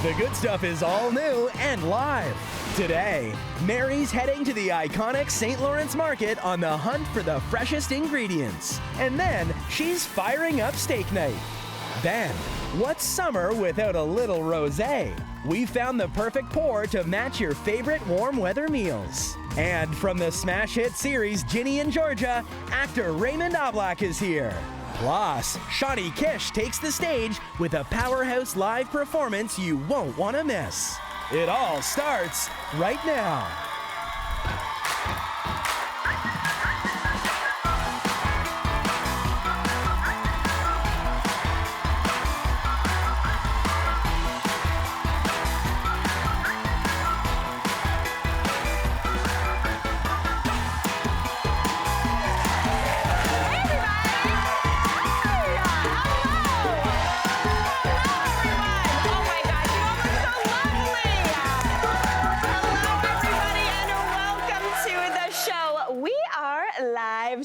The good stuff is all new and live. Today, Mary's heading to the iconic St. Lawrence Market on the hunt for the freshest ingredients. And then she's firing up steak night. Then, what's summer without a little rosé? We found the perfect pour to match your favorite warm weather meals. And from the smash hit series Ginny Georgia, actor Raymond Ablack is here. Plus, Shawnee Kish takes the stage with a powerhouse live performance you won't want to miss. It all starts right now.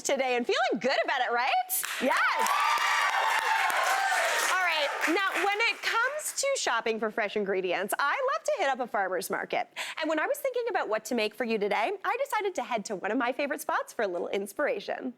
Today and feeling good about it, right? Yes. All right, now when it comes to shopping for fresh ingredients, I love to hit up a farmer's market. And when I was thinking about what to make for you today, I decided to head to one of my favorite spots for a little inspiration.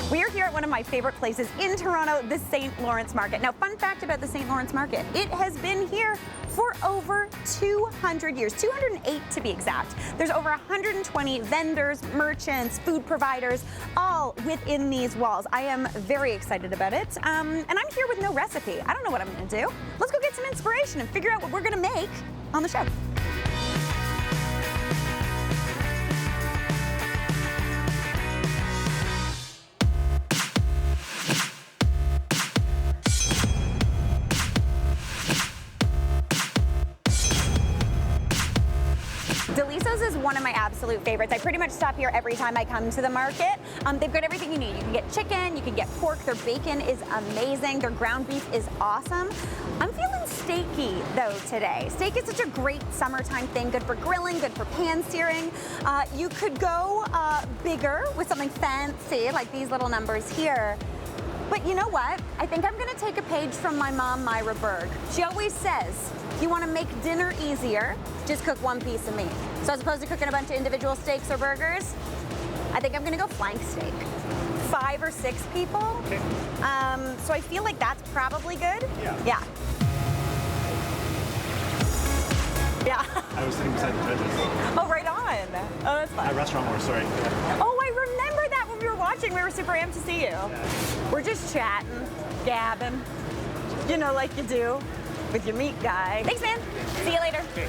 We are here at one of my favorite places in Toronto, the St. Lawrence Market. Now, fun fact about the St. Lawrence Market, it has been here for over 200 years, 208 to be exact. There's over 120 vendors, merchants, food providers, all within these walls. I am very excited about it, and I'm here with no recipe. I don't know what I'm gonna do. Let's go get some inspiration and figure out what we're gonna make on the show. Deliso's is one of my absolute favorites. I pretty much stop here every time I come to the market. They've got everything you need. You can get chicken, you can get pork. Their bacon is amazing. Their ground beef is awesome. I'm feeling steaky though today. Steak is such a great summertime thing. Good for grilling, good for pan searing. You could go bigger with something fancy like these little numbers here. But you know what? I think I'm gonna take a page from my mom, Myra Berg. She always says, if you wanna make dinner easier, just cook one piece of meat. So as opposed to cooking a bunch of individual steaks or burgers, I think I'm gonna go flank steak. 5 or 6 people. Okay. So I feel like that's probably good. Yeah. Yeah. I was sitting beside the judges. Oh, right on. Oh, that's fun. At restaurant more, sorry. Yeah. Oh, I remember that when we were watching. We were super amped to see you. Yeah. We're just chatting, gabbing, you know, like you do with your meat guy. Thanks, man. See you later. Okay.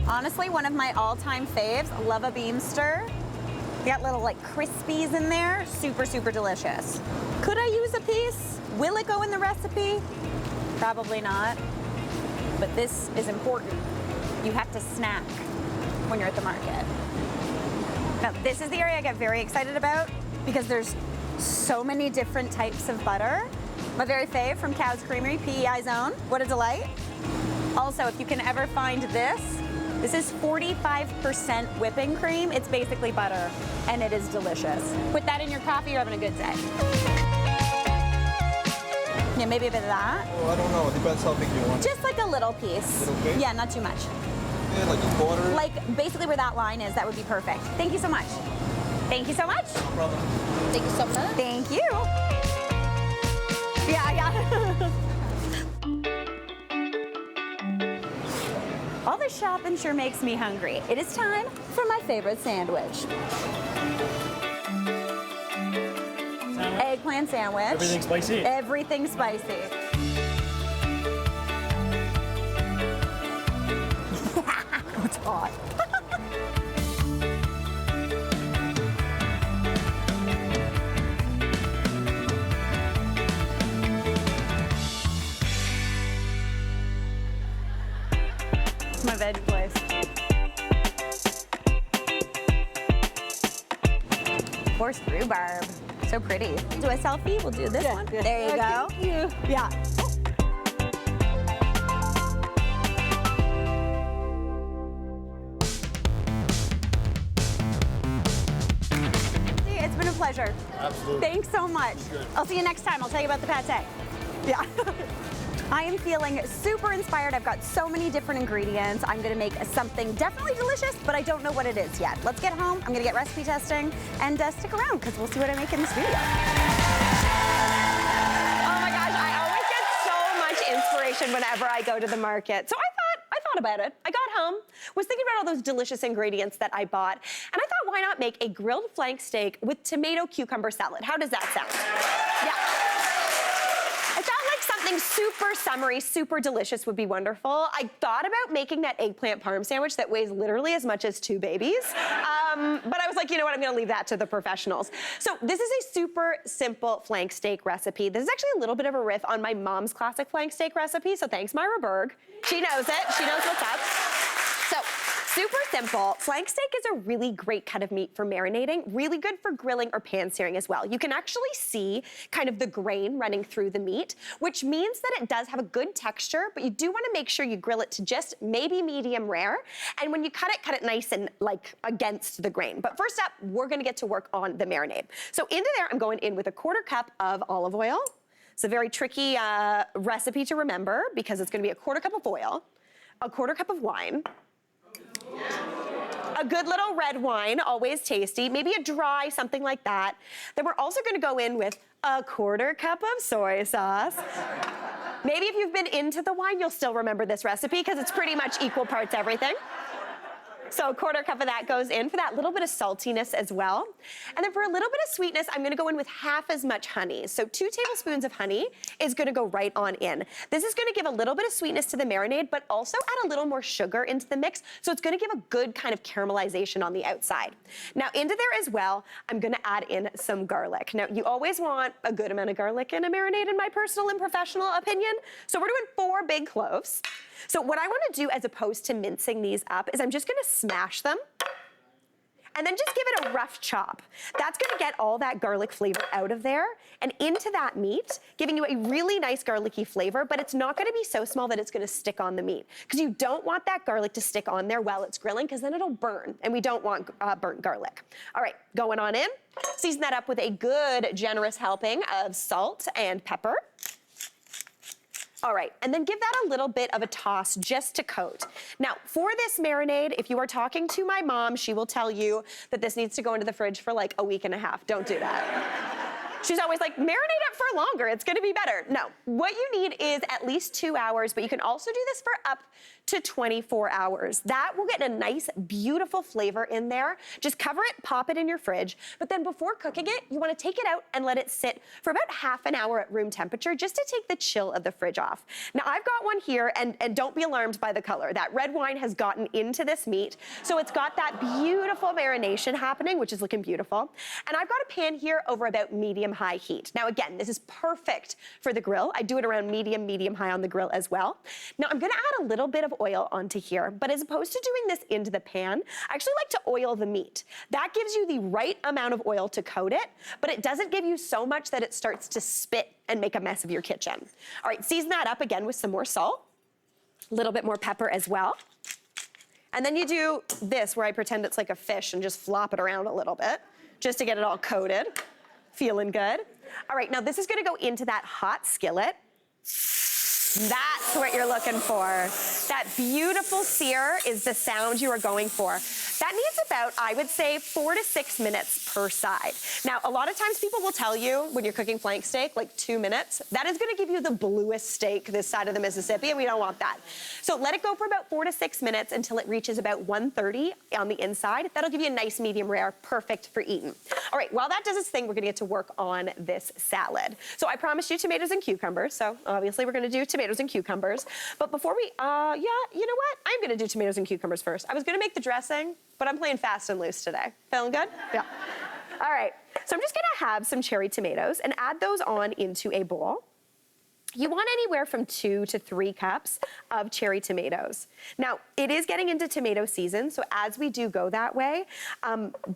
Honestly, one of my all-time faves, love a Beamster. Got little like crispies in there, super, super delicious. Could I use a piece? Will it go in the recipe? Probably not, but this is important. You have to snack when you're at the market. Now, this is the area I get very excited about because there's so many different types of butter. My very fave from Cow's Creamery, PEI Zone. What a delight. Also, if you can ever find this is 45% whipping cream. It's basically butter, and it is delicious. Put that in your coffee, you're having a good day. Yeah, maybe a bit of that. Oh, I don't know. It depends how big you want. Just like a little piece. Little piece? Yeah, not too much. Yeah, like a quarter? Like basically where that line is, that would be perfect. Thank you so much. Thank you so much. No problem. Thank you so much. Thank you. Yeah. All this shopping sure makes me hungry. It is time for my favorite sandwich. Eggplant sandwich. Everything spicy? Everything spicy. It's hot. My veg place. Horse rhubarb. So pretty. Do a selfie? We'll do this one. Yeah. There you go. Thank you. Yeah. pleasure. Absolutely. Thanks so much. I'll see you next time. I'll tell you about the pate. Yeah. I am feeling super inspired. I've got so many different ingredients. I'm gonna make something definitely delicious, but I don't know what it is yet. Let's get home. I'm gonna get recipe testing and stick around because we'll see what I make in the studio. Oh my gosh, I always get so much inspiration whenever I go to the market. So I thought about it. I got home, was thinking about all those delicious ingredients that I bought, and I thought, why not make a grilled flank steak with tomato cucumber salad? How does that sound? Yeah. I thought like something super summery, super delicious would be wonderful. I thought about making that eggplant parm sandwich that weighs literally as much as 2 babies. But I was like, you know what, I'm gonna leave that to the professionals. So this is a super simple flank steak recipe. This is actually a little bit of a riff on my mom's classic flank steak recipe, so thanks Myra Berg. She knows it, she knows what's up. So, super simple. Flank steak is a really great cut of meat for marinating, really good for grilling or pan searing as well. You can actually see kind of the grain running through the meat, which means that it does have a good texture, but you do want to make sure you grill it to just maybe medium rare. And when you cut it nice and like against the grain. But first up, we're going to get to work on the marinade. So into there, I'm going in with a 1/4 cup of olive oil. It's a very tricky recipe to remember because it's going to be a 1/4 cup of oil, a 1/4 cup of wine, a good little red wine, always tasty, maybe a dry, something like that. Then we're also gonna go in with a 1/4 cup of soy sauce. Maybe if you've been into the wine, you'll still remember this recipe because it's pretty much equal parts everything. So a 1/4 cup of that goes in for that little bit of saltiness as well. And then for a little bit of sweetness, I'm gonna go in with half as much honey. So 2 tablespoons of honey is gonna go right on in. This is gonna give a little bit of sweetness to the marinade, but also add a little more sugar into the mix. So it's gonna give a good kind of caramelization on the outside. Now into there as well, I'm gonna add in some garlic. Now you always want a good amount of garlic in a marinade in my personal and professional opinion. So we're doing 4 big cloves. So what I want to do as opposed to mincing these up is I'm just going to smash them and then just give it a rough chop. That's going to get all that garlic flavor out of there and into that meat, giving you a really nice garlicky flavor, but it's not going to be so small that it's going to stick on the meat because you don't want that garlic to stick on there while it's grilling because then it'll burn and we don't want burnt garlic. All right, going on in. Season that up with a good generous helping of salt and pepper. All right, and then give that a little bit of a toss just to coat. Now, for this marinade, if you are talking to my mom, she will tell you that this needs to go into the fridge for like a week and a half. Don't do that. She's always like, marinate it for longer, it's gonna be better. No, what you need is at least 2 hours, but you can also do this for up to 24 hours. That will get a nice, beautiful flavor in there. Just cover it, pop it in your fridge, but then before cooking it, you wanna take it out and let it sit for about half an hour at room temperature just to take the chill of the fridge off. Now, I've got one here, and don't be alarmed by the color. That red wine has gotten into this meat, so it's got that beautiful marination happening, which is looking beautiful. And I've got a pan here over about medium-high heat. Now, again, this is perfect for the grill. I do it around medium-high on the grill as well. Now, I'm gonna add a little bit of oil onto here, but as opposed to doing this into the pan, I actually like to oil the meat. That gives you the right amount of oil to coat it, but it doesn't give you so much that it starts to spit and make a mess of your kitchen. All right, season that up again with some more salt, a little bit more pepper as well. And then you do this where I pretend it's like a fish and just flop it around a little bit just to get it all coated. Feeling good. All right, now this is gonna go into that hot skillet. That's what you're looking for. That beautiful sear is the sound you are going for. That needs about, I would say, 4 to 6 minutes per side. Now, a lot of times people will tell you when you're cooking flank steak, like 2 minutes, that is gonna give you the bluest steak this side of the Mississippi, and we don't want that. So let it go for about 4 to 6 minutes until it reaches about 130 on the inside. That'll give you a nice medium rare, perfect for eating. All right, while that does its thing, we're gonna get to work on this salad. So I promised you tomatoes and cucumbers, so obviously we're gonna do tomatoes and cucumbers. But before we, yeah, you know what? I'm gonna do tomatoes and cucumbers first. I was gonna make the dressing, but I'm playing fast and loose today. Feeling good? Yeah. All right, so I'm just gonna have some cherry tomatoes and add those on into a bowl. You want anywhere from 2 to 3 cups of cherry tomatoes. Now, it is getting into tomato season, so as we do go that way,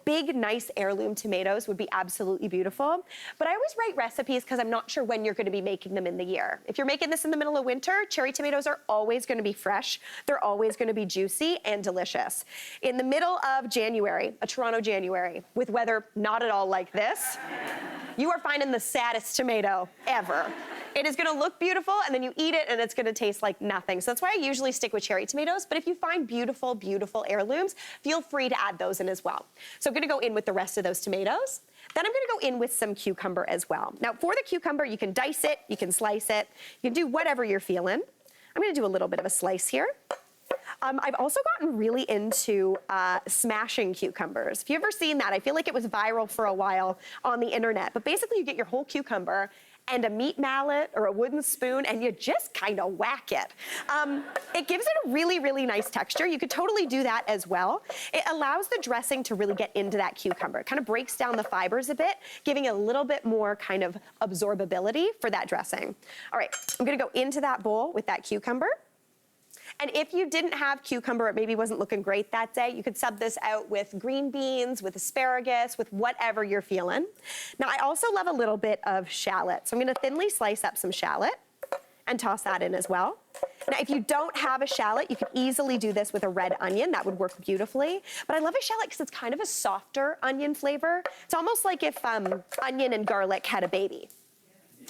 big, nice heirloom tomatoes would be absolutely beautiful. But I always write recipes because I'm not sure when you're going to be making them in the year. If you're making this in the middle of winter, cherry tomatoes are always going to be fresh. They're always going to be juicy and delicious. In the middle of January, a Toronto January, with weather not at all like this, you are finding the saddest tomato ever. It is gonna look beautiful, and then you eat it, and it's gonna taste like nothing. So that's why I usually stick with cherry tomatoes, but if you find beautiful, beautiful heirlooms, feel free to add those in as well. So I'm gonna go in with the rest of those tomatoes. Then I'm gonna go in with some cucumber as well. Now, for the cucumber, you can dice it, you can slice it, you can do whatever you're feeling. I'm gonna do a little bit of a slice here. I've also gotten really into smashing cucumbers. If you've ever seen that, I feel like it was viral for a while on the internet. But basically, you get your whole cucumber and a meat mallet or a wooden spoon, and you just kind of whack it. It gives it a really, really nice texture. You could totally do that as well. It allows the dressing to really get into that cucumber. It kind of breaks down the fibers a bit, giving it a little bit more kind of absorbability for that dressing. All right, I'm gonna go into that bowl with that cucumber. And if you didn't have cucumber, it maybe wasn't looking great that day, you could sub this out with green beans, with asparagus, with whatever you're feeling. Now, I also love a little bit of shallot. So I'm gonna thinly slice up some shallot and toss that in as well. Now, if you don't have a shallot, you could easily do this with a red onion. That would work beautifully. But I love a shallot because it's kind of a softer onion flavor. It's almost like if onion and garlic had a baby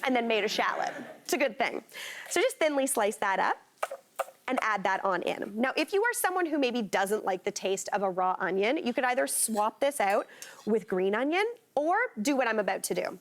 and then made a shallot. It's a good thing. So just thinly slice that up and add that on in. Now, if you are someone who maybe doesn't like the taste of a raw onion, you could either swap this out with green onion or do what I'm about to do.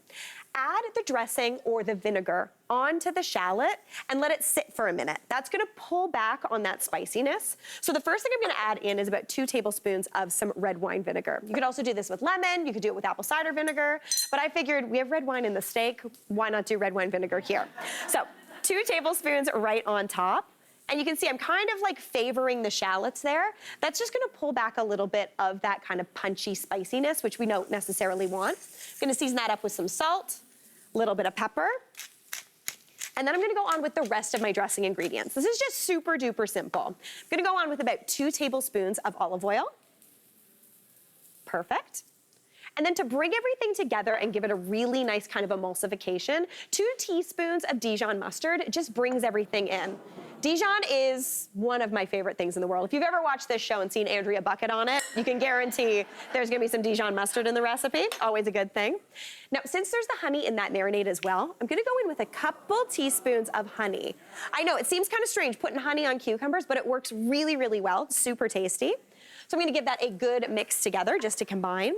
Add the dressing or the vinegar onto the shallot and let it sit for a minute. That's gonna pull back on that spiciness. So the first thing I'm gonna add in is about 2 tablespoons of some red wine vinegar. You could also do this with lemon, you could do it with apple cider vinegar, but I figured we have red wine in the steak, why not do red wine vinegar here? So 2 tablespoons right on top. And you can see I'm kind of like favoring the shallots there. That's just gonna pull back a little bit of that kind of punchy spiciness, which we don't necessarily want. I'm gonna season that up with some salt, a little bit of pepper, and then I'm gonna go on with the rest of my dressing ingredients. This is just super duper simple. I'm gonna go on with about 2 tablespoons of olive oil. Perfect. And then to bring everything together and give it a really nice kind of emulsification, 2 teaspoons of Dijon mustard just brings everything in. Dijon is one of my favorite things in the world. If you've ever watched this show and seen Andrea Bucket on it, you can guarantee there's gonna be some Dijon mustard in the recipe. Always a good thing. Now, since there's the honey in that marinade as well, I'm gonna go in with a couple teaspoons of honey. I know it seems kind of strange putting honey on cucumbers, but it works really, really well. It's super tasty. So I'm gonna give that a good mix together just to combine.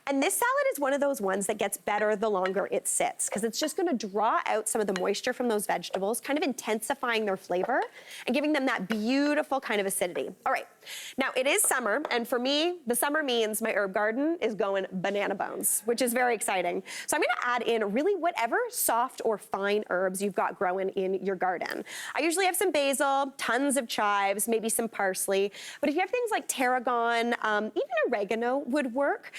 And this salad is one of those ones that gets better the longer it sits, because it's just gonna draw out some of the moisture from those vegetables, kind of intensifying their flavor and giving them that beautiful kind of acidity. All right, now it is summer, and for me, the summer means my herb garden is going banana bones, which is very exciting. So I'm gonna add in really whatever soft or fine herbs you've got growing in your garden. I usually have some basil, tons of chives, maybe some parsley, but if you have things like tarragon, even oregano would work.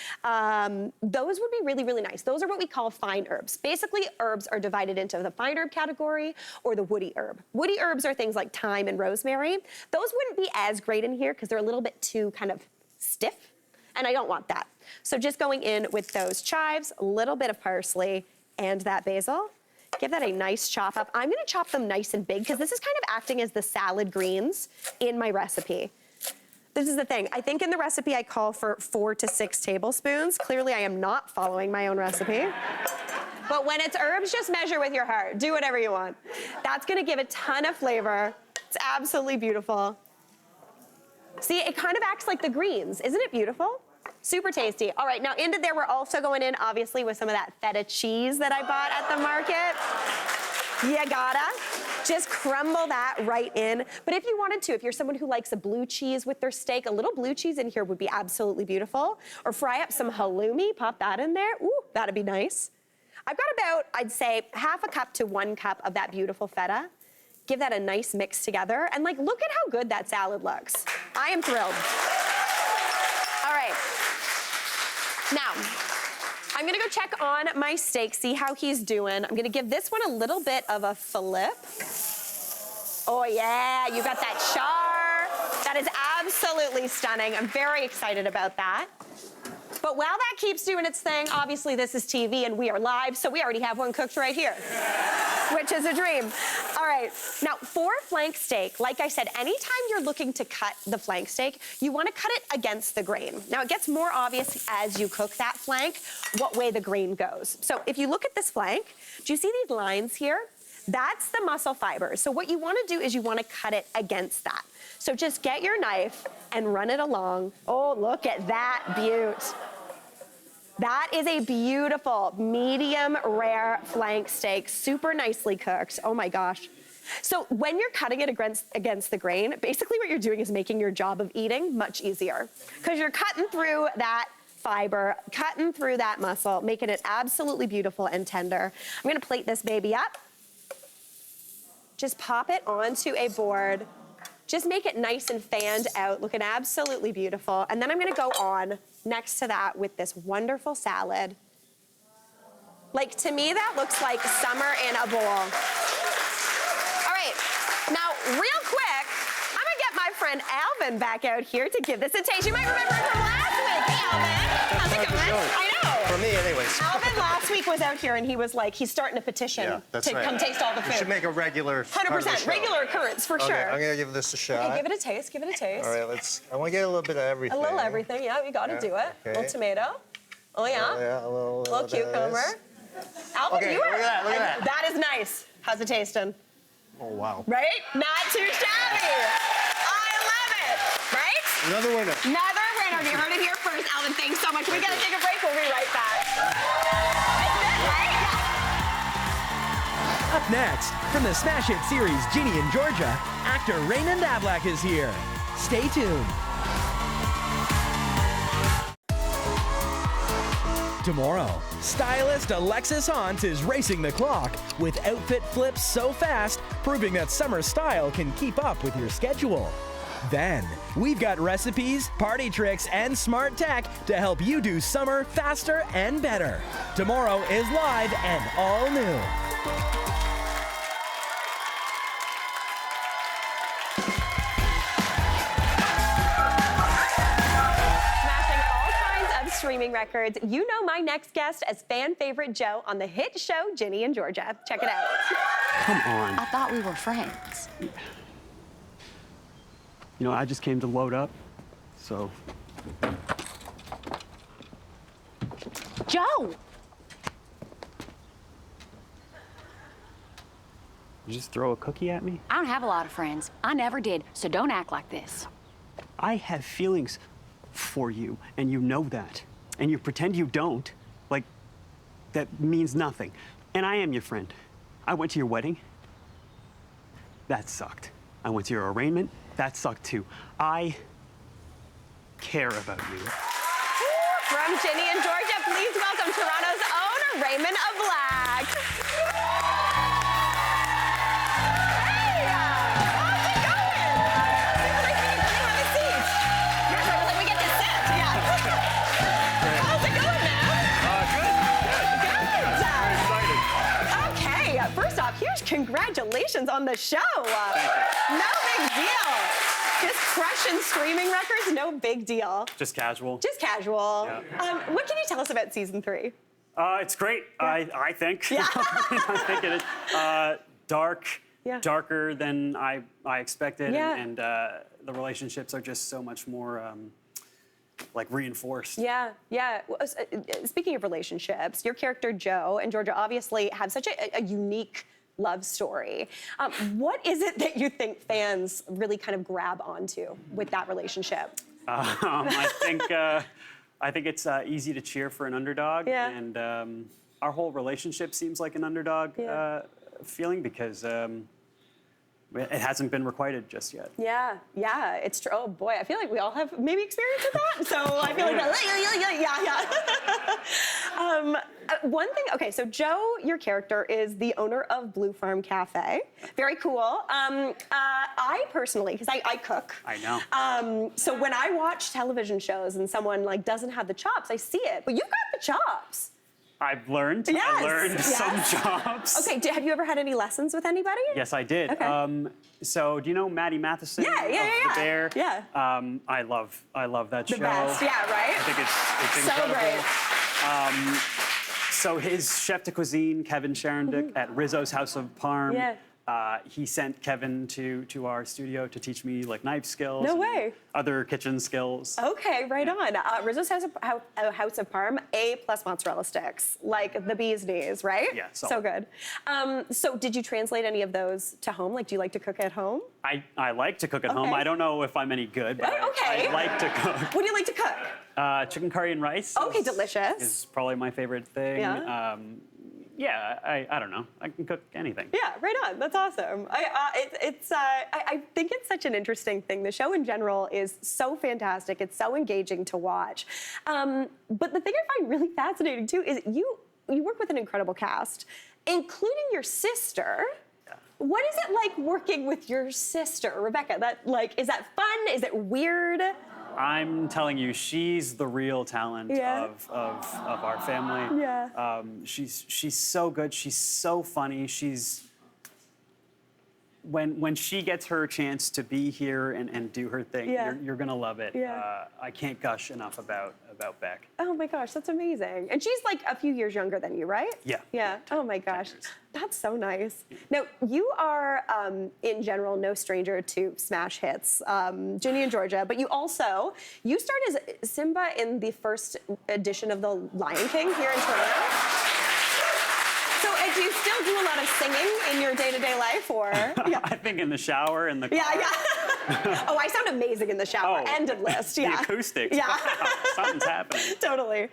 Those would be really, really nice. Those are what we call fine herbs. Basically, herbs are divided into the fine herb category or the woody herb. Woody herbs are things like thyme and rosemary. Those wouldn't be as great in here because they're a little bit too kind of stiff, and I don't want that. So just going in with those chives, a little bit of parsley, and that basil. Give that a nice chop up. I'm gonna chop them nice and big because this is kind of acting as the salad greens in my recipe. This is the thing. I think in the recipe I call for 4 to 6 tablespoons. Clearly I am not following my own recipe. But when it's herbs, just measure with your heart. Do whatever you want. That's gonna give a ton of flavor. It's absolutely beautiful. See, it kind of acts like the greens. Isn't it beautiful? Super tasty. All right, now into there, we're also going in, obviously, with some of that feta cheese that I bought at the market. You gotta just crumble that right in. But if you wanted to, if you're someone who likes a blue cheese with their steak, a little blue cheese in here would be absolutely beautiful. Or fry up some halloumi, pop that in there. Ooh, that'd be nice. I've got about, I'd say, 1/2 cup to 1 cup of that beautiful feta. Give that a nice mix together. And like, look at how good that salad looks. I am thrilled. All right. Now, I'm gonna go check on my steak, see how he's doing. I'm gonna give this one a little bit of a flip. Oh yeah, you got that char. That is absolutely stunning. I'm very excited about that. But while that keeps doing its thing, obviously this is TV and we are live, so we already have one cooked right here, which is a dream. All right, now for flank steak, like I said, anytime you're looking to cut the flank steak, you want to cut it against the grain. Now it gets more obvious as you cook that flank what way the grain goes. So if you look at this flank, do you see these lines here? That's the muscle fibers. So what you want to do is you want to cut it against that. So just get your knife and run it along. Oh, look at that beaut. That is a beautiful medium rare flank steak, super nicely cooked. Oh my gosh. So when you're cutting it against the grain, basically what you're doing is making your job of eating much easier because you're cutting through that fiber, cutting through that muscle, making it absolutely beautiful and tender. I'm gonna plate this baby up. Just pop it onto a board. Just make it nice and fanned out, looking absolutely beautiful. And then I'm gonna go on next to that with this wonderful salad. Like, to me, that looks like summer in a bowl. All right, now, real quick, I'm gonna get my friend Alvin back out here to give this a taste. You might remember him from last week. Hey, Alvin, how's it going? I know. For me, anyways. Alvin last week was out here and he was like, he's starting a petition to come taste all the food. We should make a regular 100%, regular occurrence, for sure. I'm gonna give this a shot. Okay, give it a taste, give it a taste. All right, I want to get a little bit of everything. A little everything, yeah, you gotta do it. Okay. A little tomato. Oh yeah. Yeah, a little cucumber. Alvin, Okay, you are. look at that. That is nice. How's it tasting? Oh, wow. Right? Not too shabby. I love it. Right? Another winner. Another winner. You heard it here first. Alvin, thanks so much. We gotta take a break. We'll be right back. That's it, right? Yeah. Up next, from the Smash Hit series Ginny and Georgia, actor Raymond Ablack is here. Stay tuned. Tomorrow, stylist Alexis Haunt is racing the clock with outfit flips so fast, proving that summer style can keep up with your schedule. Then, we've got recipes, party tricks, and smart tech to help you do summer faster and better. Tomorrow is live and all new. Streaming records. You know my next guest as fan favorite Joe on the hit show Ginny and Georgia. Check it out. Come on. I thought we were friends. You know, I just came to load up, so. Joe! You just throw a cookie at me? I don't have a lot of friends. I never did, so don't act like this. I have feelings for you, and you know that. And you pretend you don't, like that means nothing. And I am your friend. I went to your wedding. That sucked. I went to your arraignment. That sucked too. I care about you. From Ginny and Georgia, please welcome Toronto's own Raymond Ablack. Hey, how's it going? Have a seat. Yes, I was like, we get to sit. Yeah. How's it going, man? Good. Okay, first off, huge congratulations on the show. No big deal. Just crushing streaming records, no big deal. Just casual. Just casual. Yeah. What can you tell us about season 3? It's great, I think. Yeah. I think it is. Dark, Yeah. darker than I expected, Yeah. and the relationships are just so much more like reinforced. Yeah, yeah. Well, speaking of relationships, your character Joe and Georgia obviously have such a unique love story. What is it that you think fans really kind of grab onto with that relationship? I think it's easy to cheer for an underdog, Yeah. and our whole relationship seems like an underdog feeling because it hasn't been requited just yet. Yeah, yeah, it's true. Oh boy, I feel like we all have maybe experience with that. So I feel like one thing. Okay, so Joe, your character, is the owner of Blue Farm Cafe. Very cool. I personally, because I cook. I know. So when I watch television shows and someone like doesn't have the chops, I see it. But you've got the chops. I've learned. Yes, I learned yes. some jobs. Okay, have you ever had any lessons with anybody? Yes, I did. Okay. So do you know Maddie Matheson? Yeah, yeah, of yeah, The Bear? yeah. I love that The show. best, yeah, right? I think it's So incredible. great. So his chef de cuisine, Kevin Sharondick, at Rizzo's House of Parm, Yeah. he sent Kevin to our studio to teach me like knife skills. No and way. Other kitchen skills. Okay, right on. Rizzo's House of Parm, A+ mozzarella sticks, like the bee's knees, right? Yeah, so good. So did you translate any of those to home? Like, do you like to cook at home? I like to cook at home. Okay. I don't know if I'm any good, but Okay. I like to cook. What do you like to cook? Chicken curry and rice. Okay, is- delicious. Is probably my favorite thing. Yeah? I don't know. I can cook anything. Yeah, right on. That's awesome. I think it's such an interesting thing. The show in general is so fantastic. It's so engaging to watch. But the thing I find really fascinating too is you work with an incredible cast, including your sister. Yeah. What is it like working with your sister, Rebecca? Is that fun? Is it weird? I'm telling you, she's the real talent Yeah. of our family. Yeah. She's so good. She's so funny. When she gets her chance to be here and do her thing, Yeah. you're gonna love it. Yeah. I can't gush enough about Beck. Oh my gosh, that's amazing. And she's like a few years younger than you, right? Yeah. Yeah. Oh my gosh. years. That's so nice. Now, you are, in general, no stranger to smash hits, Ginny and Georgia, but you starred as Simba in the first edition of The Lion King here in Toronto. So do you still do a lot of singing in your day-to-day life, or? Yeah. I think in the shower, in the car. Yeah, yeah. Oh, I sound amazing in the shower Oh, and in list. Yeah. The acoustics. Yeah. Wow, something's happening. Totally.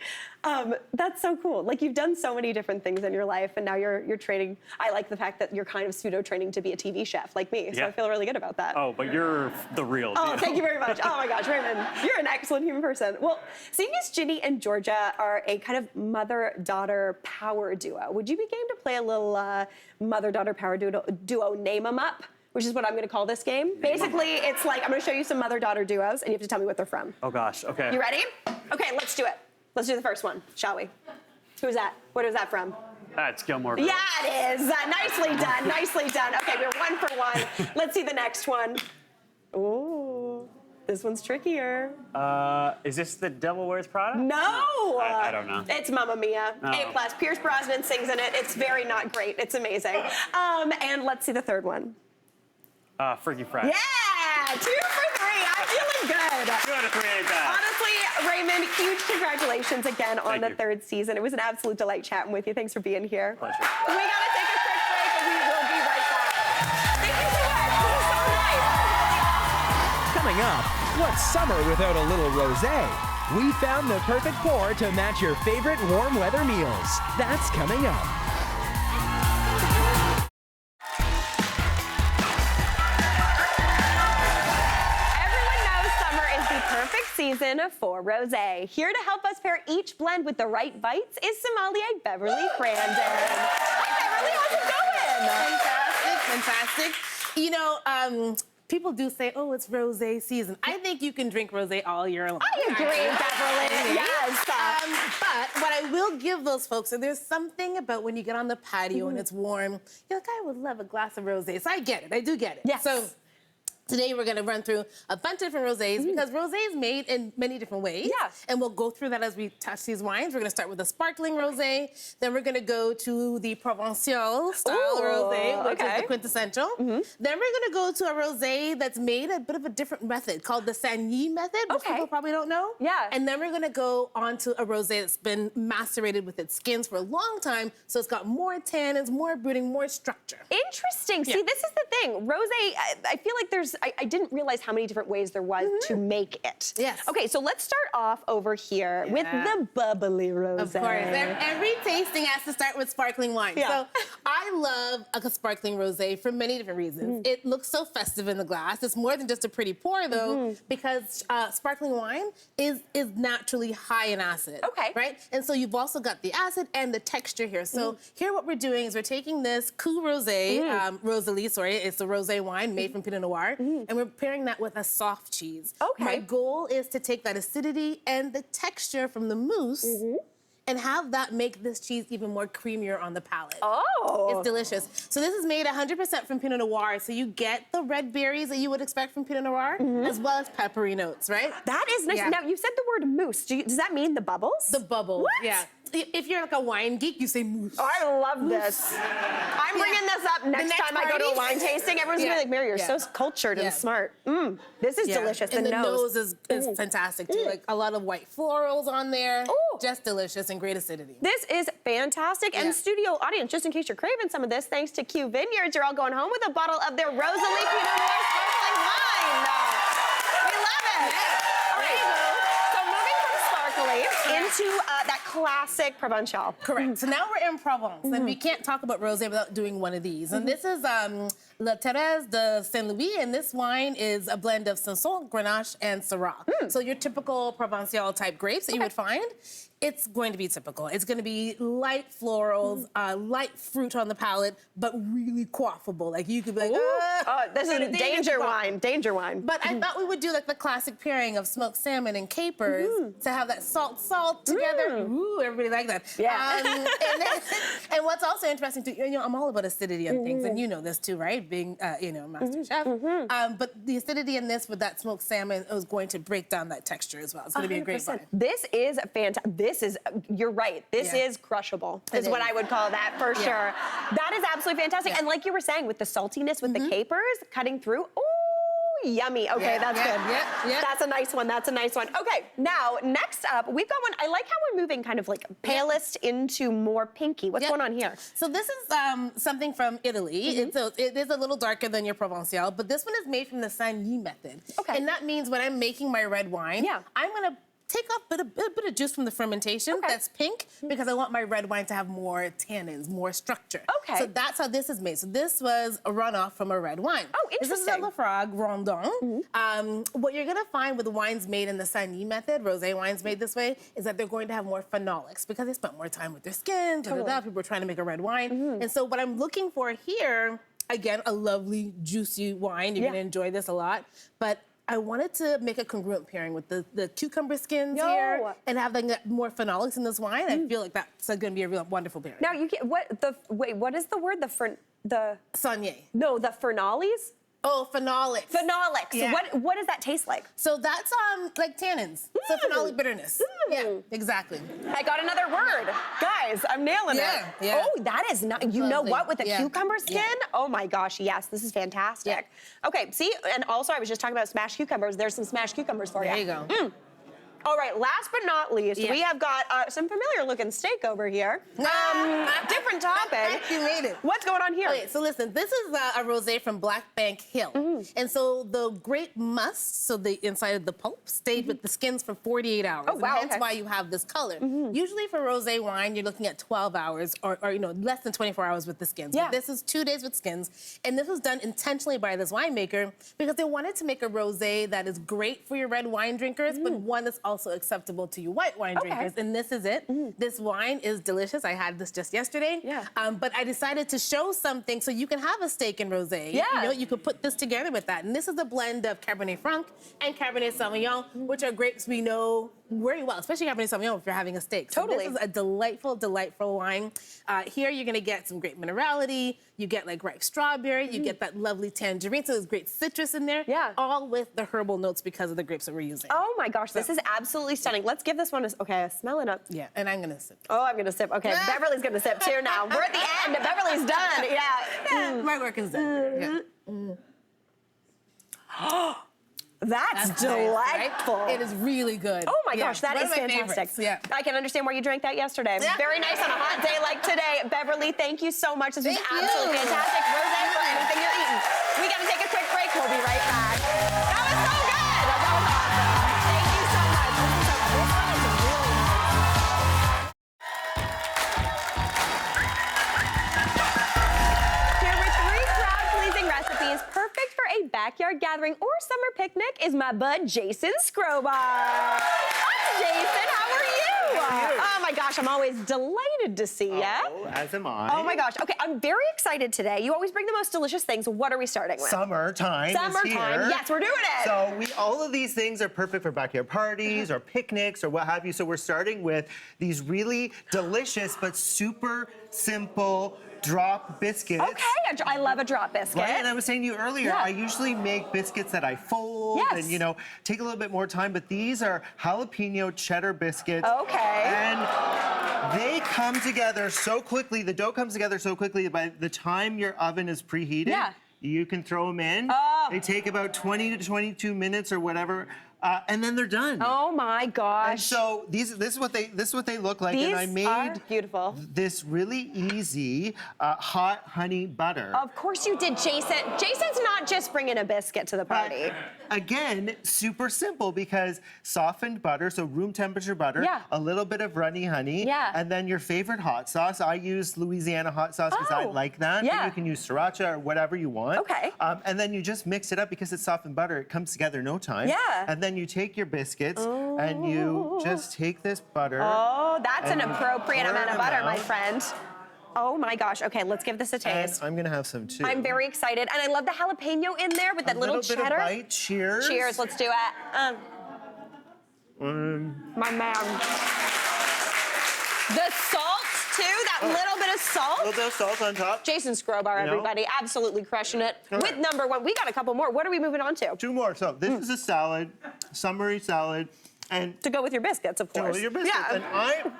That's so cool. Like, you've done so many different things in your life, and now you're training. I like the fact that you're kind of pseudo training to be a TV chef like me, so Yeah. I feel really good about that. Oh, but you're the real Oh, deal. thank you very much. Oh my gosh, Raymond, you're an excellent human person. Well, seeing as Ginny and Georgia are a kind of mother-daughter power duo, would you be game to play a little mother-daughter power duo name 'em up? Which is what I'm going to call this game. Basically, it's like I'm going to show you some mother-daughter duos, and you have to tell me what they're from. Oh gosh. Okay. You ready? Okay, let's do it. Let's do the first one, shall we? Who's that? What is that from? It's Gilmore Girls. Yeah, it is. Nicely done. Nicely done. Okay, we're 1 for 1. Let's see the next one. Ooh, this one's trickier. Is this The Devil Wears Prada? No. I don't know. It's Mamma Mia. Oh. A+. Pierce Brosnan sings in it. It's very not great. It's amazing. And let's see the third one. Freaky Friday. Yeah, 2 for 3. I'm feeling good. 2 out of 3 ain't bad. Honestly, Raymond, huge congratulations again on Thank the you. 3rd season. It was an absolute delight chatting with you. Thanks for being here. Pleasure. We gotta take a quick break, and we will be right back. Thank you so much. This is so nice. Coming up, what's summer without a little rosé? We found the perfect pour to match your favorite warm weather meals. That's coming up. Everyone knows summer is the perfect season for rosé. Here to help us pair each blend with the right bites is Sommelier Beverly Crandon. Hi, Beverly. How's it going? Fantastic. You know, people do say, oh, it's rosé season. I think you can drink rosé all year long. I agree, Beverly. Yes. But what I will give those folks, and there's something about when you get on the patio and it's warm, you're like, I would love a glass of rosé. So I get it. I do get it. Yes. So today we're gonna run through a bunch of different rosés because rosé is made in many different ways. Yeah. And we'll go through that as we touch these wines. We're gonna start with a sparkling rosé, then we're gonna go to the Provençal style Ooh, rosé, which is okay. the quintessential. Then we're gonna go to a rosé that's made a bit of a different method called the Sagny method, which Okay. people probably don't know. Yeah. And then we're gonna go on to a rosé that's been macerated with its skins for a long time, so it's got more tannins, more brooding, more structure. Interesting. See, Yeah. this is the thing. Rosé, I feel like I didn't realize how many different ways there was to make it. Yes. Okay, so let's start off over here with the bubbly rosé. Of course. Every tasting has to start with sparkling wine. Yeah. So I love a sparkling rosé for many different reasons. It looks so festive in the glass. It's more than just a pretty pour, though, because sparkling wine is naturally high in acid. Okay. Right? And so you've also got the acid and the texture here. So here what we're doing is we're taking this Coup Rosé, Rosalie, sorry, it's a rosé wine made from Pinot Noir, and we're pairing that with a soft cheese. Okay. My goal is to take that acidity and the texture from the mousse and have that make this cheese even more creamier on the palate. Oh. It's delicious. So this is made 100% from Pinot Noir, so you get the red berries that you would expect from Pinot Noir, as well as peppery notes, right? That is nice. Yeah. Now, you said the word mousse. Does that mean the bubbles? The bubbles, What? yeah. If you're like a wine geek, you say mousse. Oh, I love this. I'm bringing this up next time I go to a wine tasting. Everyone's gonna be like, Mary, you're so cultured and smart. This is delicious. And the nose is fantastic too. Like a lot of white florals on there. Ooh. Just delicious and great acidity. This is fantastic. And studio audience, just in case you're craving some of this, thanks to Q Vineyards, you're all going home with a bottle of their Rosalie Pinot Noir sparkling wine. We love it. All right. So moving from sparkling into that classic Provençal. Correct. So now we're in Provence, and we can't talk about rosé without doing one of these. And this is La Thérèse de Saint-Louis, and this wine is a blend of Cinsault, Grenache, and Syrah. So your typical Provençal type grapes that you would find, it's going to be typical. It's going to be light florals, light fruit on the palate, but really quaffable. Like you could be like, oh, this is a danger danger wine. Danger wine. But I thought we would do like the classic pairing of smoked salmon and capers to have that salt together. Ooh, everybody like that. Yeah. And what's also interesting too, you know, I'm all about acidity on things, and you know this too, right? Being, you know, master chef. But the acidity in this with that smoked salmon is going to break down that texture as well. It's going to be a great wine. This is fantastic. This is, you're right. This is crushable, is what I would call that for sure. That is absolutely fantastic. And like you were saying, with the saltiness, with the capers cutting through, ooh, yummy. Okay, that's good. Yeah. That's a nice one. That's a nice one. Okay, now, next up, we've got one. I like how we're moving kind of like palest into more pinky. What's going on here? So this is something from Italy. It is a little darker than your Provençal, but this one is made from the Shawnee method. Okay. And that means when I'm making my red wine, I'm going to take off a bit of juice from the fermentation that's pink because I want my red wine to have more tannins, more structure. Okay. So that's how this is made. So this was a runoff from a red wine. Oh, interesting. This is a Lafroig Rondon. What you're gonna find with wines made in the Shawnee method, rosé wines made this way, is that they're going to have more phenolics because they spent more time with their skin. People are trying to make a red wine. And so what I'm looking for here, again, a lovely, juicy wine. You're gonna enjoy this a lot. But I wanted to make a congruent pairing with the cucumber skins here and have like more phenolics in this wine. I feel like that's going to be a real wonderful pairing. Now, you get, what is the word? The Saunier. No, the Fernales? Oh, phenolics. Phenolics. Yeah. What does that taste like? So that's like tannins. So phenolic bitterness. Yeah, exactly. I got another word. Guys, I'm nailing it. Yeah. Oh, that is not, you know what, with the cucumber skin? Oh my gosh, yes, this is fantastic. Okay, see, and also I was just talking about smashed cucumbers. There's some smashed cucumbers for you. There you go. All right, last but not least, we have got some familiar looking steak over here. Different topic. You made it. What's going on here? Okay, so listen, this is a rosé from Black Bank Hill. And so the grape must, so the inside of the pulp, stayed with the skins for 48 hours. Oh, wow, and hence why you have this color. Usually for rosé wine, you're looking at 12 hours or you know, less than 24 hours with the skins. But this is 2 days with skins. And this was done intentionally by this winemaker because they wanted to make a rosé that is great for your red wine drinkers, but one that's also acceptable to you white wine drinkers. And this is it. This wine is delicious. I had this just yesterday. But I decided to show something so you can have a steak and rosé. You know, you could put this together with that. And this is a blend of Cabernet Franc and Cabernet Sauvignon, which are grapes we know very well, especially Cabernet Sauvignon if you're having a steak. So this is a delightful, delightful wine. Here you're gonna get some great minerality. You get like ripe strawberry. You get that lovely tangerine. So there's great citrus in there. All with the herbal notes because of the grapes that we're using. Oh my gosh, this is absolutely stunning. Let's give this one a, okay, smell it up. Yeah, and I'm gonna sip. Oh, I'm gonna sip. Okay, Beverly's gonna sip too now. We're at the end. Beverly's done. My work is done. That's delightful. Nice, right? It is really good. Oh my gosh, that is fantastic. I can understand why you drank that yesterday. Very nice on a hot day like today. Beverly, thank you so much. This was absolutely fantastic. Rosé for anything you're eating. We gotta take a quick break. We'll be right back. That was so good. That was awesome. Thank you so much. This one is really nice. Here with 3 crowd-pleasing recipes, perfect for a backyard gathering or summer picnic, is my bud Jason Skrobar. Hi, Jason. How are you? Oh my my gosh, I'm always delighted to see ya. Oh, as am I. Oh my gosh. Okay, I'm very excited today. You always bring the most delicious things. What are we starting with? Summertime. Summertime. Is here. Yes, we're doing it. So all of these things are perfect for backyard parties or picnics or what have you. So we're starting with these really delicious but super simple drop biscuits. Okay, I love a drop biscuit. Right, and I was saying to you earlier, Yeah. I usually make biscuits that I fold Yes. and, you know, take a little bit more time, but these are jalapeno cheddar biscuits. Okay. And they come together so quickly, the dough comes together so quickly that by the time your oven is preheated, Yeah. you can throw them in. Oh. They take about 20 to 22 minutes or whatever, and then they're done. Oh my gosh. And so this is what they look like, These and I made are beautiful. this really easy hot honey butter. Of course you did, Jason. Jason's not just bringing a biscuit to the party. Again, super simple because softened butter, so room temperature butter, Yeah. a little bit of runny honey, Yeah. and then your favorite hot sauce. I use Louisiana hot sauce because I Oh, like that. yeah. But you can use sriracha or whatever you want. Okay. And then you just mix it up because it's softened butter. It comes together in no time. Yeah. And then you take your biscuits and you just take this butter. Oh, that's an and you appropriate pour amount of them butter, my out. friend. Oh my gosh. Okay, let's give this a And taste. I'm gonna have some too. I'm very excited. And I love the jalapeno in there with that little bit cheddar. of bite. Cheers. Cheers, let's do it. My man. The salt, too, that little bit of A salt. little bit of salt on top. Jason Skrobar, You know? everybody, absolutely crushing it. All With right. number one, we got a couple more. What are we moving on to? Two more. So this is a salad, summery salad, and To go with your biscuits, of course. your biscuits. Yeah. And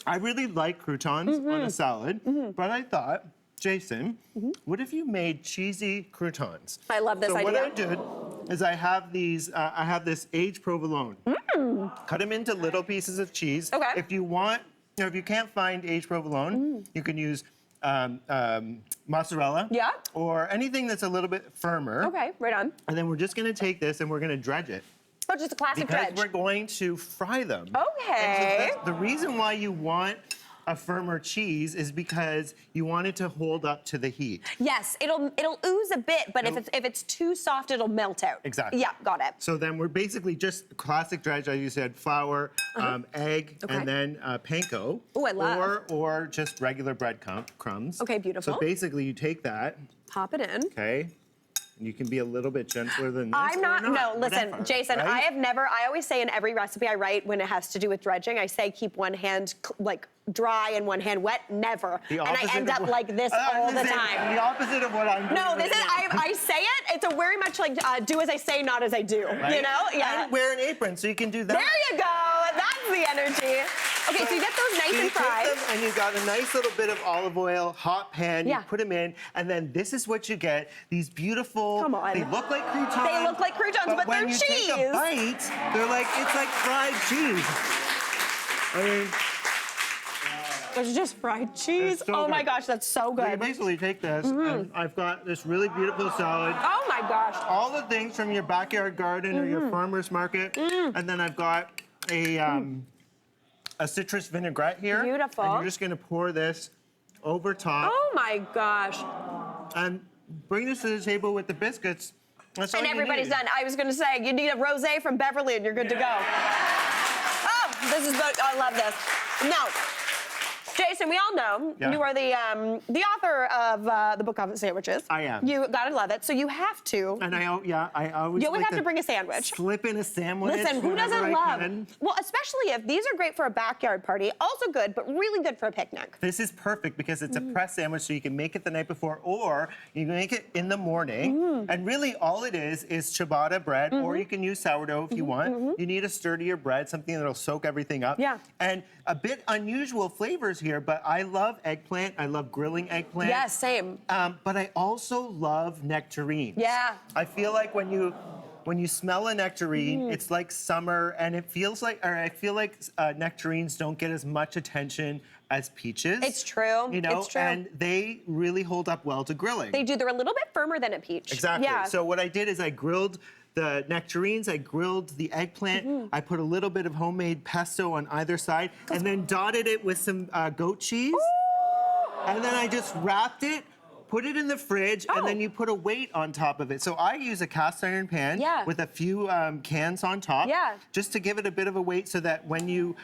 I really like croutons on a salad, but I thought, Jason, what if you made cheesy croutons? I love this so idea. what I did is I have these. I have this aged provolone. Cut them into little pieces of cheese. Okay. If you want, if you can't find aged provolone, you can use mozzarella. Yeah. Or anything that's a little bit firmer. Okay, right on. And then we're just gonna take this and we're gonna dredge it. Oh, just a classic Because dredge. we're going to fry them. Okay. And so the reason why you want a firmer cheese is because you want it to hold up to the heat. Yes, it'll ooze a bit, but if it's too soft, it'll melt out. Exactly. Yeah, got it. So then we're basically just classic dredge, as you said, flour, egg, Okay. and then panko. Ooh, I love. Or just regular bread crumbs. Okay, beautiful. So basically you take that, Pop it in. okay, and you can be a little bit gentler than this. I'm or not, no, listen, whatever, Jason, right? I always say in every recipe I write when it has to do with dredging, I say keep one hand like dry and one hand wet, never. The And I opposite end of up what- like this I all was the gonna say, time. The opposite of what I'm doing. No, this right is, now. I say it, it's a very much like do as I say, not as I do, Right? you know? Yeah. And wear an apron so you can do that. There you go, that's the energy. Okay, so you get those nice So you and fried. take them and you got a nice little bit of olive oil, hot pan, Yeah. you put them in, and then this is what you get. These beautiful, Come on. they look like croutons. They look like croutons, but when they're you take a cheese. bite, it's like fried cheese. I mean, There's just fried cheese. so Oh my good. gosh, that's so so you good. basically take this, and I've got this really beautiful salad. Oh my gosh. All the things from your backyard garden or your farmer's market, and then I've got a citrus vinaigrette here. Beautiful. And you're just gonna pour this over top Oh my gosh. and bring this to the table with the biscuits. That's all And you everybody's need. done. I was gonna say, you need a rosé from Beverly and you're good to go. Oh, this is good. I love this. Now, Jason, we all know Yeah. you are the author of the Book of Sandwiches. I am. You gotta love it. So you have to. And I always You always like have to bring a sandwich. Slip in a sandwich. Listen, who whenever doesn't I love? can. Well, especially if these are great for a backyard party. Also good, but really good for a picnic. This is perfect because it's a press sandwich, so you can make it the night before, or you can make it in the morning. And really, all it is ciabatta bread, or you can use sourdough if you want. You need a sturdier bread, something that'll soak everything up. Yeah. And a bit unusual flavors here, but I love eggplant. I love grilling eggplant. Yes, same. But I also love nectarines. Yeah. I feel like when you smell a nectarine, it's like summer, and I feel like nectarines don't get as much attention as peaches. It's true. You know, It's true. and they really hold up well to grilling. They do. They're a little bit firmer than a peach. Exactly. Yeah. So what I did is I grilled the nectarines, I grilled the eggplant, I put a little bit of homemade pesto on either side, and then dotted it with some goat cheese. And then I just wrapped it put it in the fridge, and then you put a weight on top of it. So I use a cast iron pan with a few cans on top, just to give it a bit of a weight so that when you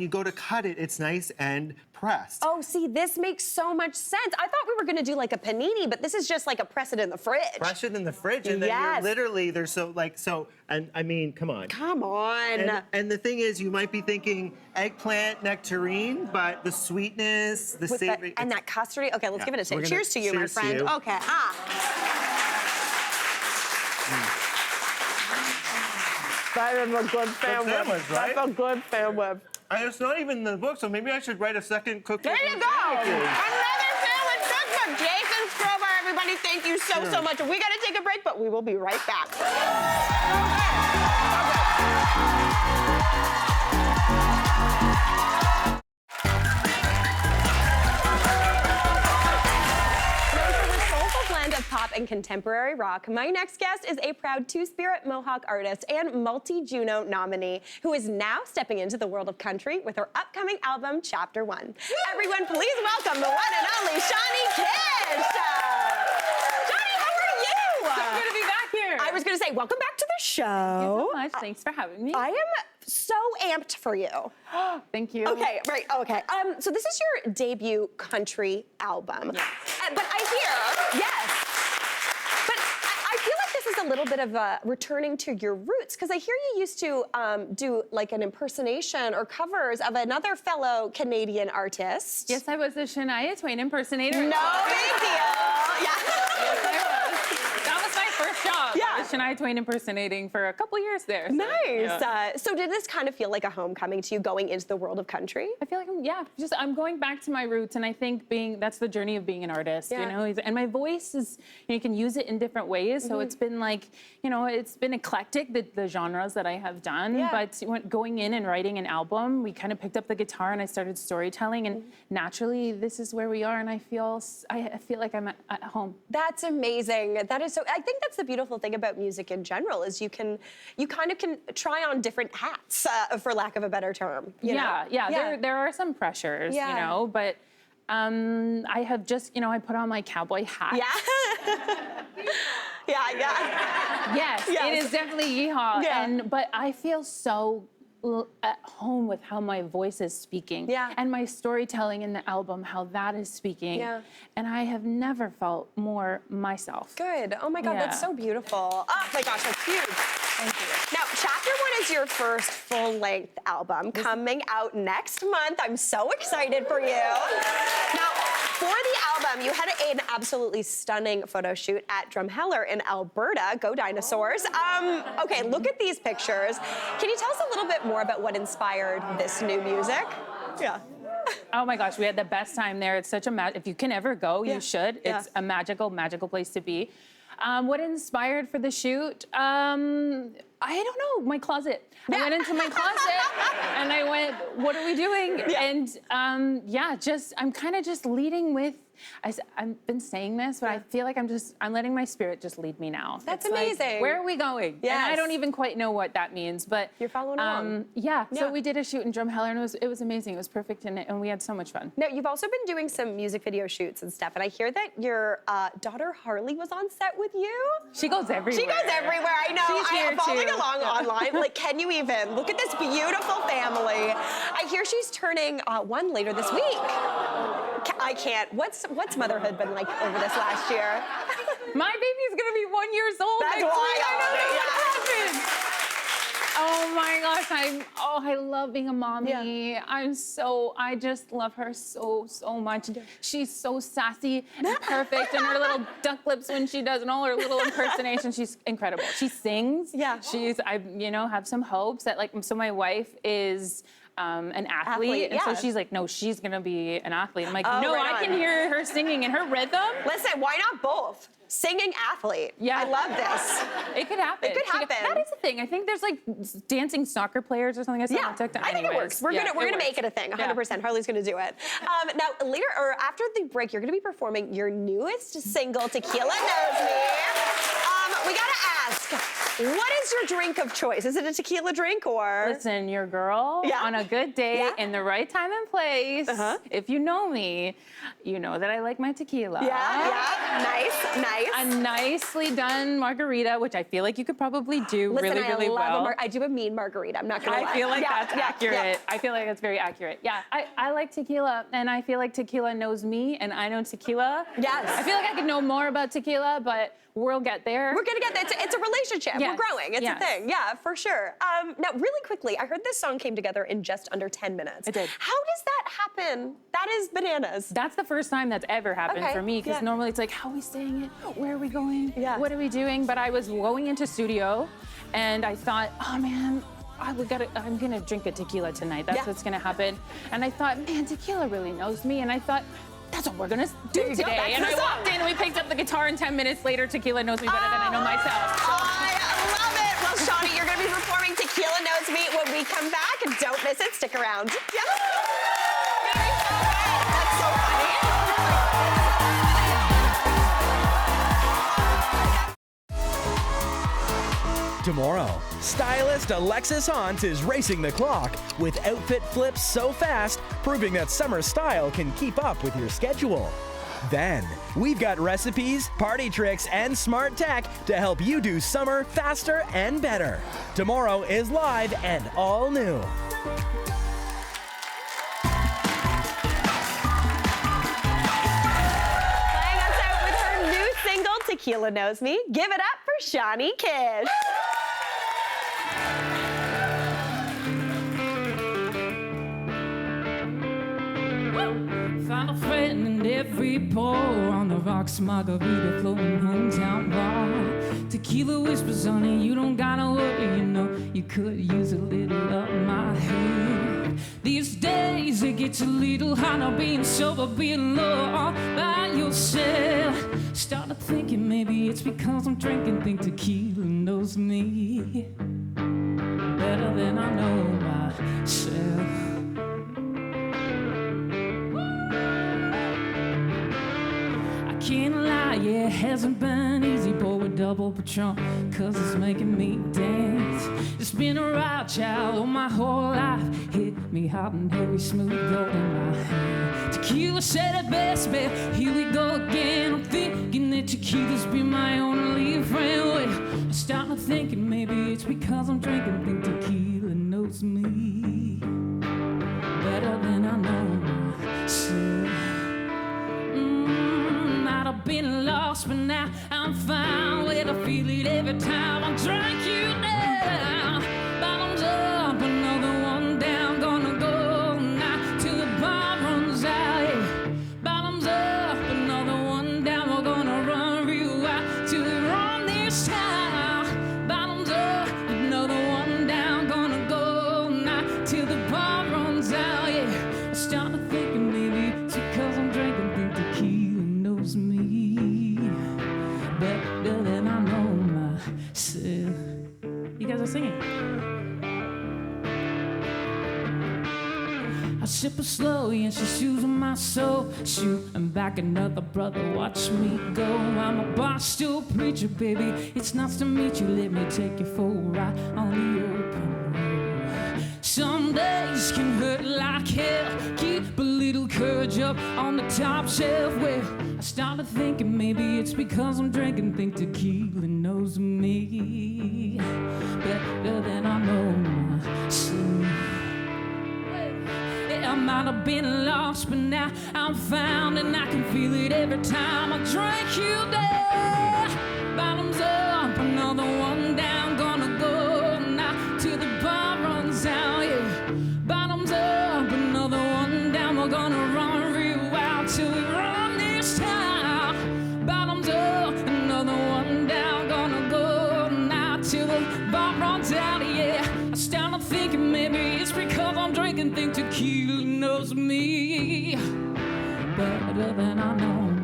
go to cut it, it's nice and pressed. Oh, see, this makes so much sense. I thought we were gonna do like a panini, but this is just like a press it in the fridge. Press it in the fridge, and then you're literally, they're so like, so, and I mean, come on. Come on. And the thing is, you might be thinking eggplant nectarine, but the sweetness, the savory. And that custardy. Okay, let's give it a taste. Cheers to you, my friend. You. Okay. That is a good sandwich. Sandwich, right? That's a good sandwich. And it's not even in the book, so maybe I should write a second cookbook. There you go. Another sandwich cookbook. Jason Skrobar, everybody, thank you so much. We got to take a break, but we will be right back. Of pop and contemporary rock, my next guest is a proud Two-Spirit Mohawk artist and multi-JUNO nominee who is now stepping into the world of country with her upcoming album, Chapter 1. Everyone, please welcome the one and only Shawnee Kish! Shawnee, how are you? So good to be back here. I was going to say, welcome back to the show. Thank you so much. Thanks for having me. I am so amped for you. Thank you. Okay, right, okay. So this is your debut country album. Yes. But I hear, yes. But I feel like this is a little bit of a returning to your roots, because I hear you used to do like an impersonation or covers of another fellow Canadian artist. Yes, I was a Shania Twain impersonator. No big deal. Yeah. Yes, I was. That was my first job. Yeah. I was Shania Twain impersonating for a couple years there. So, Nice. yeah. So did this kind of feel like a homecoming to you going into the world of country? I feel like I'm going back to my roots, and I think that's the journey of being an artist, you know. And my voice is, you can use it in different ways. So it's been like, it's been eclectic, the genres that I have done. Yeah. But going in and writing an album, we kind of picked up the guitar and I started storytelling, and naturally this is where we are, and I feel like I'm at home. That's amazing. That is so. I think that's the beautiful thing about music in general is you kind of can try on different hats, for lack of a better term. You know? There are some pressures, but I have just, I put on my cowboy hat. Yeah. Yes, it is definitely yeehaw. Yeah. But I feel so at home with how my voice is speaking. Yeah. And my storytelling in the album, how that is speaking. Yeah. And I have never felt more myself. Good. Oh my God, that's so beautiful. Oh my gosh, that's huge. Thank you. Now, Chapter 1 is your first full-length album coming out next month. I'm so excited for you. Now, for the album, you had an absolutely stunning photo shoot at Drumheller in Alberta. Go Dinosaurs. Okay, look at these pictures. Can you tell us a little bit more about what inspired this new music? Yeah. Oh my gosh, we had the best time there. It's such a if you can ever go, you should. Yeah. It's a magical place to be. What inspired for the shoot? I don't know, my closet. I went into my closet and I went, what are we doing? Yeah. And I'm kind of just leading with, I've been saying this, but I feel like I'm letting my spirit just lead me now. That's It's like, amazing. where are we going? Yes. And I don't even quite know what that means, but you're following along. So we did a shoot in Drumheller, and it was amazing. It was perfect, and we had so much fun. Now, you've also been doing some music video shoots and stuff, and I hear that your daughter Harley was on set with you. She goes everywhere. She goes everywhere, I know. She's here I'm following too. along online. Like, can you even? Look at this beautiful family. I hear she's turning 1 later this week. I can't. What's motherhood been like over this last year? My baby's gonna be 1 year old. That's next why week. I know yeah. Oh my gosh, I love being a mommy. Yeah. I just love her so much. She's so sassy and perfect, and her little duck lips when she does, and all her little impersonations, she's incredible. She sings. Yeah. I have some hopes that so my wife is an athlete, and so she's like, no, she's gonna be an athlete. I'm like, no, right I can hear her singing and her rhythm. Listen, why not both? Singing athlete. Yeah. I love this. It could happen. It could happen. That is the thing. I think there's like dancing soccer players or something. I saw on TikTok. I think it works. We're gonna make it a thing. 100%. Harley's gonna do it. Now later or after the break, you're gonna be performing your newest single, Tequila Knows Me. We gotta ask. What is your drink of choice? Is it a tequila drink or? Listen, your girl on a good day in the right time and place. If you know me, you know that I like my tequila. Nice. A nicely done margarita, which I feel like you could probably do Listen, really well. I do a mean margarita. I'm not gonna lie. I feel like that's accurate. I feel like that's very accurate. Yeah, I like tequila, and I feel like tequila knows me, and I know tequila. Yes. I feel like I could know more about tequila, but we'll get there. We're gonna get there. It's a relationship. Yes. We're growing. It's a thing. Yeah, for sure. Now, really quickly, I heard this song came together in just under 10 minutes. It did. How does that happen? That is bananas. That's the first time that's ever happened for me, because normally it's like, how are we saying it? Where are we going? What are we doing? But I was going into studio, and I thought, oh man, I'm gonna drink a tequila tonight. That's what's gonna happen. And I thought, man, tequila really knows me. And I thought, that's what we're gonna do today. And I walked in and we picked up the guitar, and 10 minutes later, tequila knows me better than I know myself. So. I love it. Well, Shawnee, you're gonna be performing Tequila Knows Me when we come back. Don't miss it. Stick around. That's so funny. Tomorrow, stylist Alexis Haunt is racing the clock with outfit flips so fast, proving that summer style can keep up with your schedule. Then, we've got recipes, party tricks, and smart tech to help you do summer faster and better. Tomorrow is live and all new. Playing us out with her new single, Tequila Knows Me. Give it up for Shawnee Kish. Found a friend in every pour on the rocks, margarita flowing hometown bar. Tequila whispers, honey, you don't gotta worry, you know you could use a little of my hand. These days it gets a little harder being sober, being low all by yourself. Started thinking maybe it's because I'm drinking, think tequila knows me better than I know myself. Can't lie, yeah, it hasn't been easy, pour a double Patron, cause it's making me dance. It's been a ride, child, all my whole life. Hit me hot and heavy, smooth gold in my hand. Tequila said it best, babe, here we go again. I'm thinking that tequila's been my only friend. Wait, I'm starting to thinking maybe it's because I'm drinking, think tequila knows me better than I know myself. I've been lost, but now I'm fine. Well, I feel it every time I drink you down. Bottoms up, another one down. Gonna go now till the bar runs out. Yeah. Bottoms up, another one down. We're gonna run real wild till we run this town. Bottoms up, another one down. Gonna go now till the bar runs out. Yeah. I started thinking maybe it's because I'm drinking, think tequila knows me better than I know myself. You guys are singing. I sip it slowly and she's choosing my soul. Shooting back another brother, watch me go. I'm a bar stool preacher, baby. It's nice to meet you. Let me take you for a ride on the open road. Some days can hurt like hell. Keep a little courage up on the top shelf. Well, I started thinking maybe it's because I'm drinking, think tequila knows me better than I know myself. Yeah, I might have been lost, but now I'm found, and I can feel it every time I drink you down. Bottoms up, another one down. Gonna go now till the bar runs out. Yeah. Bottoms up, another one down. We're gonna run real wild till we run this town. Bottoms up, another one down. Gonna go now till the bar runs out. Yeah. I started thinking maybe it's because I'm drinking, think tequila knows me better than I know